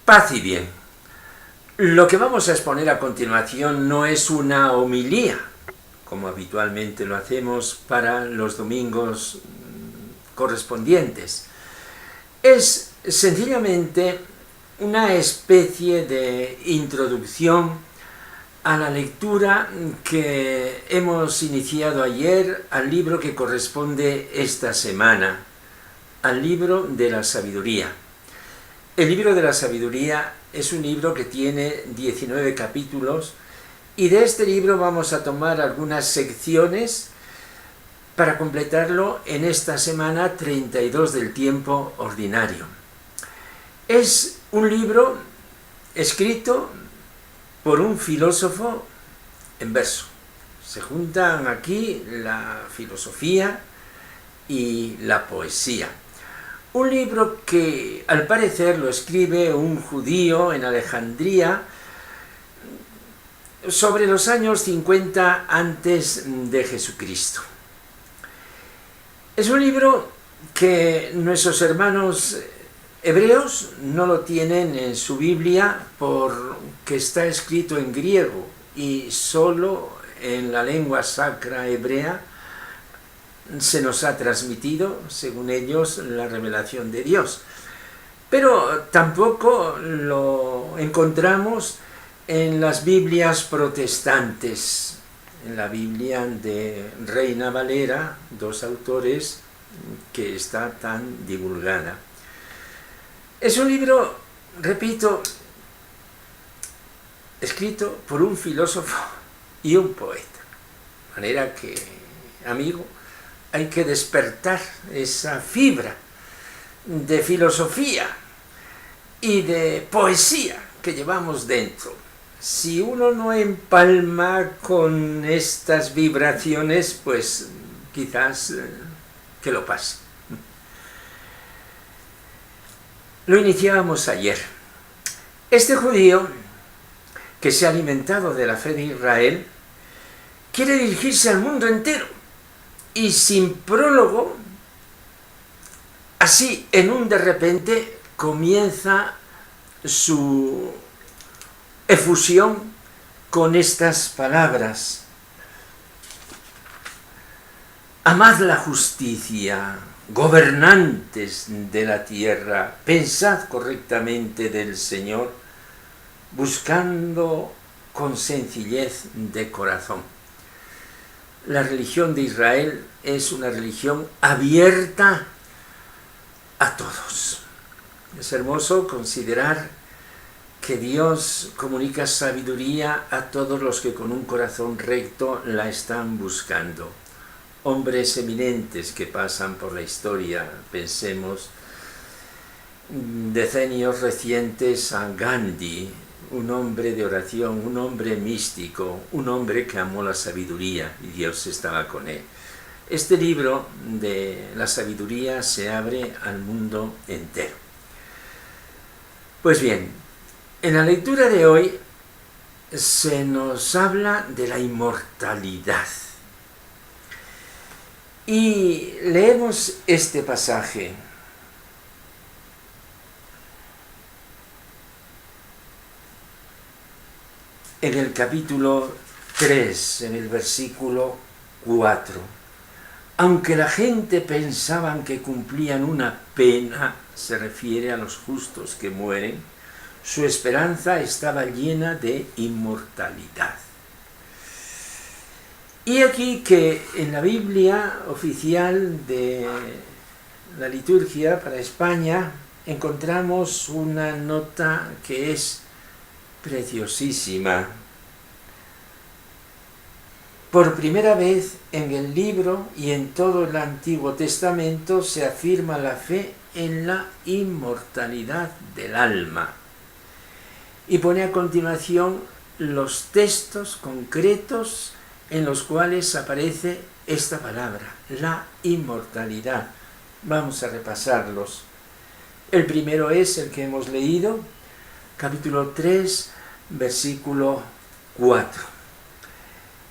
Paz y bien. Lo que vamos a exponer a continuación no es una homilía, como habitualmente lo hacemos para los domingos correspondientes. Es sencillamente una especie de introducción a la lectura que hemos iniciado ayer al libro que corresponde esta semana, al libro de la sabiduría. El libro de la sabiduría es un libro que tiene 19 capítulos y de este libro vamos a tomar algunas secciones para completarlo en esta semana 32 del tiempo ordinario. Es un libro escrito por un filósofo en verso. Se juntan aquí la filosofía y la poesía. Un libro que al parecer lo escribe un judío en Alejandría sobre los años 50 antes de Jesucristo. Es un libro que nuestros hermanos hebreos no lo tienen en su Biblia porque está escrito en griego y solo en la lengua sacra hebrea se nos ha transmitido, según ellos, la revelación de Dios. Pero tampoco lo encontramos en las Biblias protestantes, en la Biblia de Reina Valera, dos autores que está tan divulgada. Es un libro, repito, escrito por un filósofo y un poeta. De manera que, amigo, hay que despertar esa fibra de filosofía y de poesía que llevamos dentro. Si uno no empalma con estas vibraciones, pues quizás que lo pase. Lo iniciábamos ayer. Este judío, que se ha alimentado de la fe de Israel, quiere dirigirse al mundo entero. Y sin prólogo, así en un de repente, comienza su efusión con estas palabras. Amad la justicia, gobernantes de la tierra, pensad correctamente del Señor, buscando con sencillez de corazón. La religión de Israel es una religión abierta a todos. Es hermoso considerar que Dios comunica sabiduría a todos los que con un corazón recto la están buscando. Hombres eminentes que pasan por la historia, pensemos decenios recientes a Gandhi, un hombre de oración, un hombre místico, un hombre que amó la sabiduría y Dios estaba con él. Este libro de la sabiduría se abre al mundo entero. Pues bien, en la lectura de hoy se nos habla de la inmortalidad. Y leemos este pasaje. En el capítulo 3, en el versículo 4. Aunque la gente pensaban que cumplían una pena, se refiere a los justos que mueren, su esperanza estaba llena de inmortalidad. Y aquí que en la Biblia oficial de la liturgia para España encontramos una nota que es preciosísima. Por primera vez en el libro y en todo el Antiguo Testamento se afirma la fe en la inmortalidad del alma. Y pone a continuación los textos concretos en los cuales aparece esta palabra, la inmortalidad. Vamos a repasarlos. El primero es el que hemos leído, capítulo 3, versículo 4.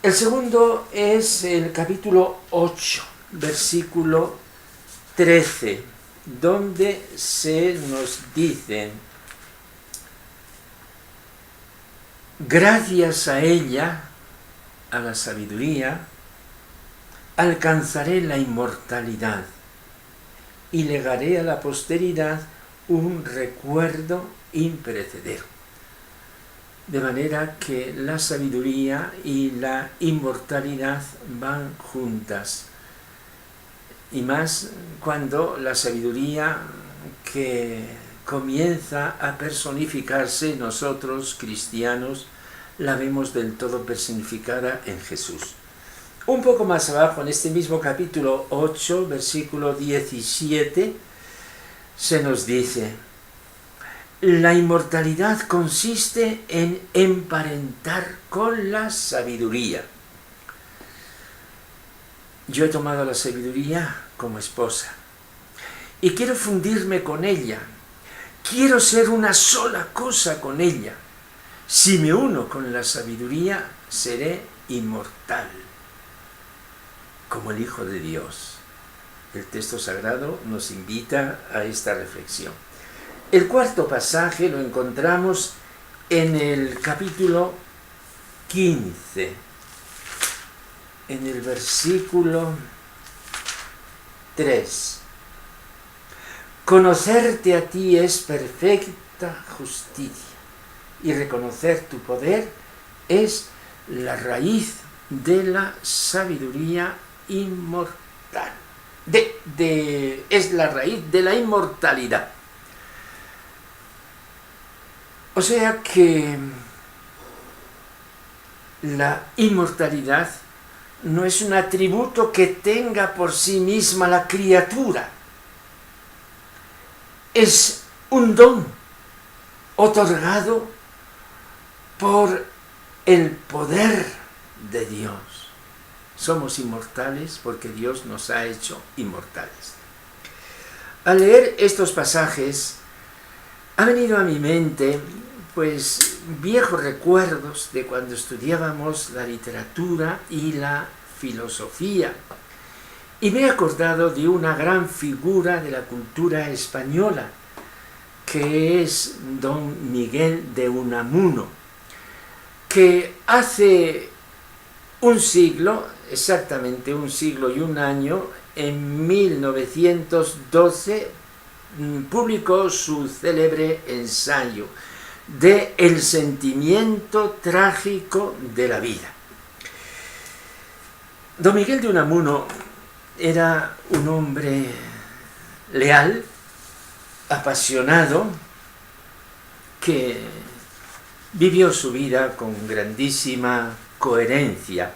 El segundo es el capítulo 8, versículo 13, donde se nos dicen: Gracias a ella, a la sabiduría, alcanzaré la inmortalidad y legaré a la posteridad un recuerdo imperecedero. De manera que la sabiduría y la inmortalidad van juntas. Y más cuando la sabiduría que comienza a personificarse, nosotros cristianos la vemos del todo personificada en Jesús. Un poco más abajo, en este mismo capítulo 8, versículo 17, se nos dice: la inmortalidad consiste en emparentar con la sabiduría. Yo he tomado la sabiduría como esposa y quiero fundirme con ella. Quiero ser una sola cosa con ella. Si me uno con la sabiduría, seré inmortal, como el Hijo de Dios. El texto sagrado nos invita a esta reflexión. El cuarto pasaje lo encontramos en el capítulo 15, en el versículo 3. Conocerte a ti es perfecta justicia, y reconocer tu poder es la raíz de la sabiduría inmortal. Es la raíz de la inmortalidad. O sea que la inmortalidad no es un atributo que tenga por sí misma la criatura. Es un don otorgado por el poder de Dios. Somos inmortales porque Dios nos ha hecho inmortales. Al leer estos pasajes, ha venido a mi mente pues viejos recuerdos de cuando estudiábamos la literatura y la filosofía. Y me he acordado de una gran figura de la cultura española, que es don Miguel de Unamuno, que hace un siglo, exactamente un siglo y un año, en 1912, publicó su célebre ensayo de El sentimiento trágico de la vida. Don Miguel de Unamuno era un hombre leal, apasionado, que vivió su vida con grandísima coherencia,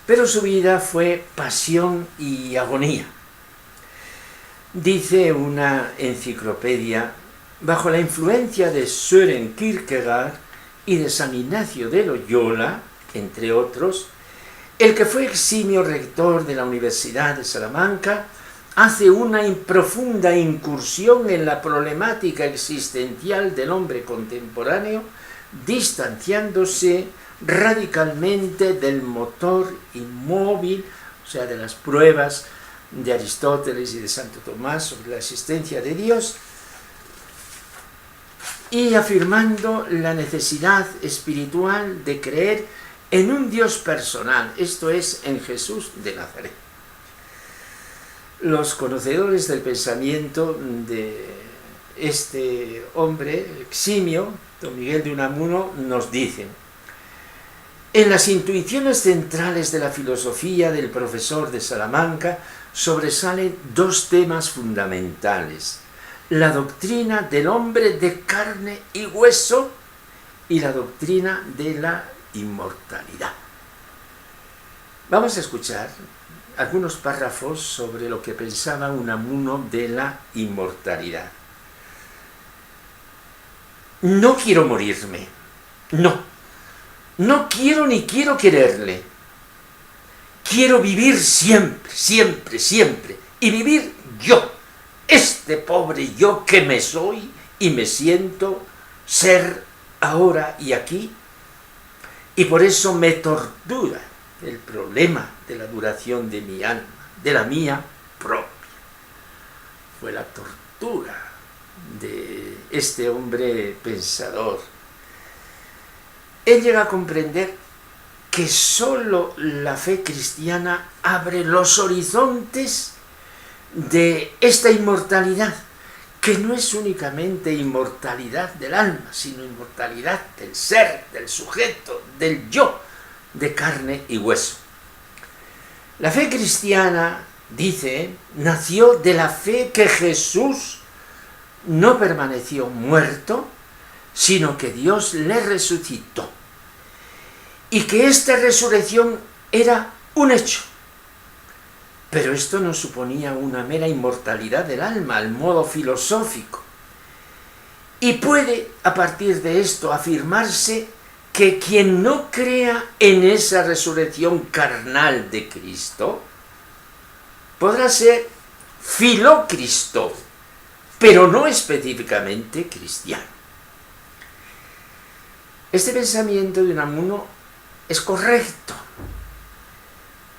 pero su vida fue pasión y agonía. Dice una enciclopedia: bajo la influencia de Søren Kierkegaard y de San Ignacio de Loyola, entre otros, el que fue eximio rector de la Universidad de Salamanca, hace una profunda incursión en la problemática existencial del hombre contemporáneo, distanciándose radicalmente del motor inmóvil, o sea, de las pruebas de Aristóteles y de Santo Tomás sobre la existencia de Dios, y afirmando la necesidad espiritual de creer en un Dios personal, esto es, en Jesús de Nazaret. Los conocedores del pensamiento de este hombre eximio, don Miguel de Unamuno, nos dicen: en las intuiciones centrales de la filosofía del profesor de Salamanca sobresalen dos temas fundamentales: la doctrina del hombre de carne y hueso y la doctrina de la inmortalidad. Vamos a escuchar algunos párrafos sobre lo que pensaba Unamuno de la inmortalidad. No quiero morirme, no quiero ni quiero quererle. Quiero vivir siempre, siempre, siempre, y vivir yo, este pobre yo que me soy y me siento ser ahora y aquí, y por eso me tortura el problema de la duración de mi alma, de la mía propia. Fue la tortura de este hombre pensador. él llega a comprender que sólo la fe cristiana abre los horizontes de esta inmortalidad, que no es únicamente inmortalidad del alma, sino inmortalidad del ser, del sujeto, del yo, de carne y hueso. La fe cristiana, dice, nació de la fe que Jesús no permaneció muerto, sino que Dios le resucitó. Y que esta resurrección era un hecho. Pero esto no suponía una mera inmortalidad del alma, al modo filosófico. Y puede, a partir de esto, afirmarse que quien no crea en esa resurrección carnal de Cristo, podrá ser filocristo, pero no específicamente cristiano. Este pensamiento de Unamuno es correcto.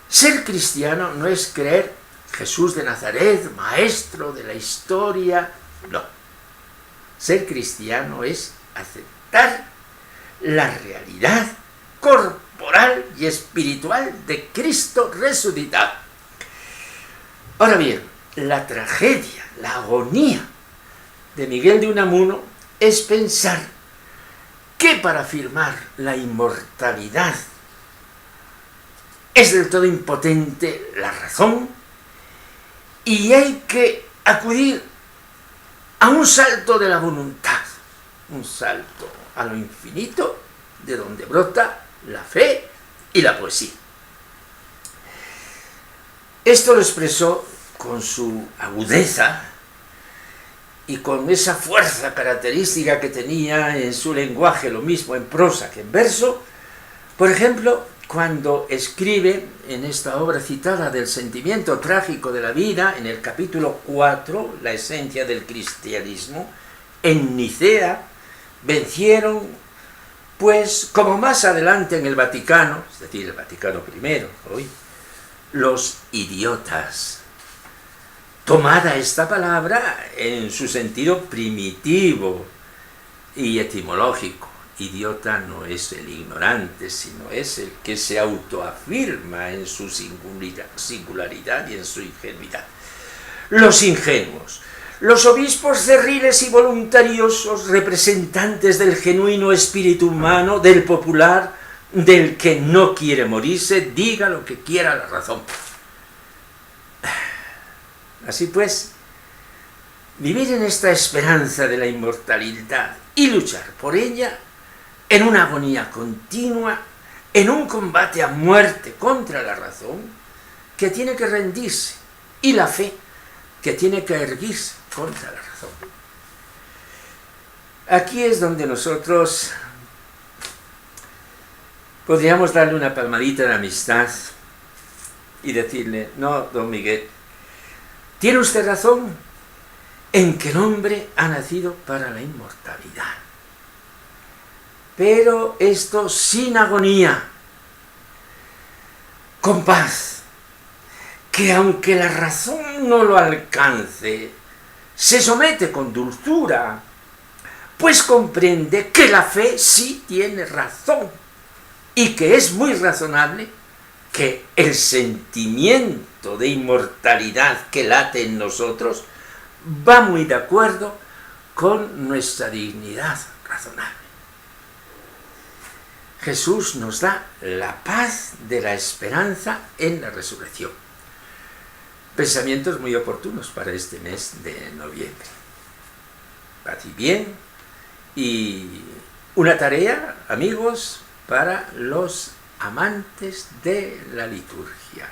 Ser cristiano no es creer Jesús de Nazaret, maestro de la historia, no. Ser cristiano es aceptar la realidad corporal y espiritual de Cristo resucitado. Ahora bien, la tragedia, la agonía de Miguel de Unamuno es pensar que para afirmar la inmortalidad es del todo impotente la razón y hay que acudir a un salto de la voluntad, un salto a lo infinito de donde brota la fe y la poesía. Esto lo expresó con su agudeza y con esa fuerza característica que tenía en su lenguaje, lo mismo en prosa que en verso, por ejemplo, cuando escribe en esta obra citada del sentimiento trágico de la vida, en el capítulo 4, la esencia del cristianismo, en Nicea vencieron, pues, como más adelante en el Vaticano, es decir, el Vaticano I, hoy, los idiotas. Tomada esta palabra en su sentido primitivo y etimológico. Idiota no es el ignorante, sino es el que se autoafirma en su singularidad y en su ingenuidad. Los ingenuos, los obispos cerriles y voluntariosos, representantes del genuino espíritu humano, del popular, del que no quiere morirse, diga lo que quiera la razón. Así pues, vivir en esta esperanza de la inmortalidad y luchar por ella en una agonía continua, en un combate a muerte contra la razón, que tiene que rendirse, y la fe, que tiene que erguirse contra la razón. Aquí es donde nosotros podríamos darle una palmadita de amistad y decirle: no, don Miguel, tiene usted razón en que el hombre ha nacido para la inmortalidad. Pero esto sin agonía, con paz, que aunque la razón no lo alcance, se somete con dulzura, pues comprende que la fe sí tiene razón y que es muy razonable que el sentimiento de inmortalidad que late en nosotros va muy de acuerdo con nuestra dignidad razonable. Jesús nos da la paz de la esperanza en la resurrección. Pensamientos muy oportunos para este mes de noviembre. Paz y bien, y una tarea, amigos, para los amantes de la liturgia.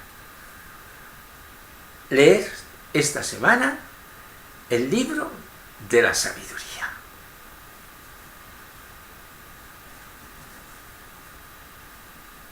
Leer esta semana el libro de la sabiduría.